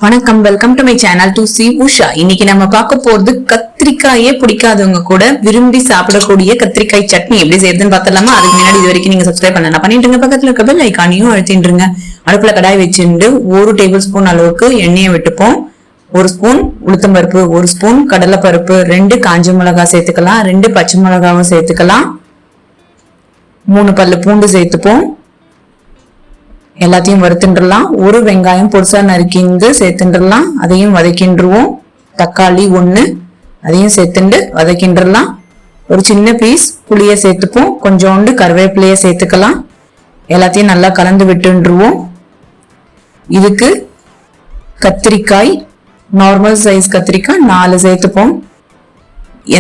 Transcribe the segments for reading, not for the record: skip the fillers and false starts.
வணக்கம், welcome to my channel to C Usha. இன்னைக்கு நம்ம பார்க்க போறது கத்திரிக்காயே பிடிக்காதவங்க கூட விரும்பி சாப்பிடக்கூடிய கத்திரிக்காய் சட்னி எப்படி செய்யறதுன்னு பார்த்தலாமா? அதுக்கு முன்னாடி இது வரைக்கும் நீங்க சப்ஸ்கிரைப் பண்ணலாம் பண்ணிட்டு பக்கத்துல இருக்க பெல் ஐகானையும் அழுத்திட்டுருங்க. அடுப்புல கடாய் வச்சுட்டு 1 டேபிள் ஸ்பூன் அளவுக்கு எண்ணெயை விட்டுப்போம். 1 ஸ்பூன் உளுத்தம்பருப்பு, 1 ஸ்பூன் கடலைப்பருப்பு, 2 காஞ்ச மிளகாய் சேர்த்துக்கலாம், 2 பச்சை மிளகாவும் சேர்த்துக்கலாம், 3 பல்லு பூண்டு சேர்த்துப்போம். எல்லாத்தையும் வறுத்துடலாம். 1 வெங்காயம் பொருசா நறுக்கிந்து சேர்த்துடலாம், அதையும் வதக்கின்றுவோம். தக்காளி 1 அதையும் சேர்த்துண்டு வதக்கின்றலாம். ஒரு சின்ன பீஸ் புளிய சேர்த்துப்போம். கொஞ்சோண்டு கருவேப்பிலைய சேர்த்துக்கலாம். எல்லாத்தையும் நல்லா கலந்து விட்டுருவோம். இதுக்கு கத்திரிக்காய் நார்மல் சைஸ் கத்திரிக்காய் 4 சேர்த்துப்போம்.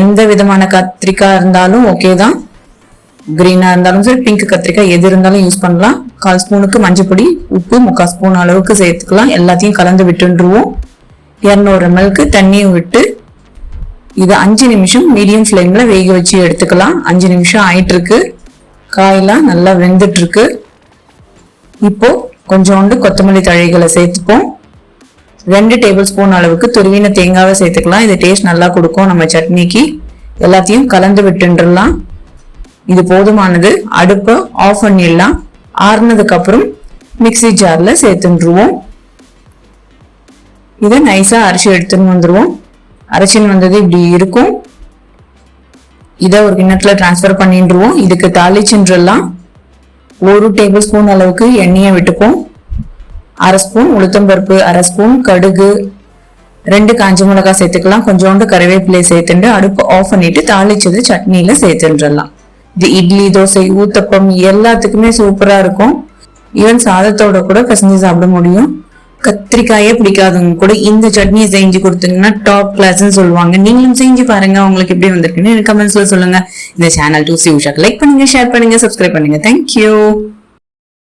எந்த விதமான கத்திரிக்காய் இருந்தாலும் ஓகே தான். கிரீனா இருந்தாலும் சரி, பிங்க் கத்திரிக்காய் எது இருந்தாலும் யூஸ் பண்ணலாம். 1/4 ஸ்பூனுக்கு மஞ்சள் பொடி, உப்பு 3/4 ஸ்பூன் அளவுக்கு சேர்த்துக்கலாம். எல்லாத்தையும் கலந்து விட்டுருவோம். 200 ml தண்ணியை விட்டு இது 5 நிமிஷம் மீடியம் ஃப்ளேம்ல வேக வச்சு எடுத்துக்கலாம். 5 நிமிஷம் ஆயிட்டு இருக்கு. காயெல்லாம் நல்லா வெந்துட்டு இருக்கு. இப்போ கொஞ்சோண்டு கொத்தமல்லி தழைகளை சேர்த்துப்போம். 2 டேபிள் ஸ்பூன் அளவுக்கு துருவின தேங்காவை சேர்த்துக்கலாம். இது டேஸ்ட் நல்லா கொடுக்கும் நம்ம சட்னிக்கு. எல்லாத்தையும் கலந்து விட்டுடலாம். இது போதுமானது. அடுப்பை ஆஃப் பண்ணிடலாம். ஆறுனதுக்கு அப்புறம் மிக்ஸி ஜார்ல சேர்த்துருவோம். இதை நைஸா அரைச்சி எடுத்துன்னு வந்துருவோம். அரைச்சின்னு வந்தது இப்படி இருக்கும். இதை ஒரு கிண்ணத்துல டிரான்ஸ்பர் பண்ணிடுவோம். இதுக்கு தாளிச்சுன்றலாம். 1 டேபிள் ஸ்பூன் அளவுக்கு எண்ணெயை விட்டுப்போம். 1/2 ஸ்பூன் உளுத்தம்பருப்பு, 1/2 ஸ்பூன் கடுகு, 2 காஞ்ச மிளகாய் சேர்த்துக்கலாம். கொஞ்சோண்டு கருவேப்பிலை சேர்த்துட்டு அடுப்பு ஆஃப் பண்ணிட்டு தாளிச்சது சட்னியில சேர்த்துன்றலாம். இது இட்லி, தோசை, ஊத்தப்பம் எல்லாத்துக்குமே சூப்பரா இருக்கும். ஈவன் சாதத்தோட கூட பசஞ்சு சாப்பிட முடியும். கத்திரிக்காயே பிடிக்காதவங்க கூட இந்த சட்னியை செஞ்சு கொடுத்தீங்கன்னா டாப் கிளாஸ்ன்னு சொல்லுவாங்க. நீங்களும் செஞ்சு பாருங்க. உங்களுக்கு எப்படி வந்திருக்குன்னு கமெண்ட்ஸ்ல சொல்லுங்க. இந்த சேனல் டு சி உஷாக்கு லைக் பண்ணுங்க, ஷேர் பண்ணுங்க, சப்ஸ்கிரைப் பண்ணுங்க. தேங்க்யூ.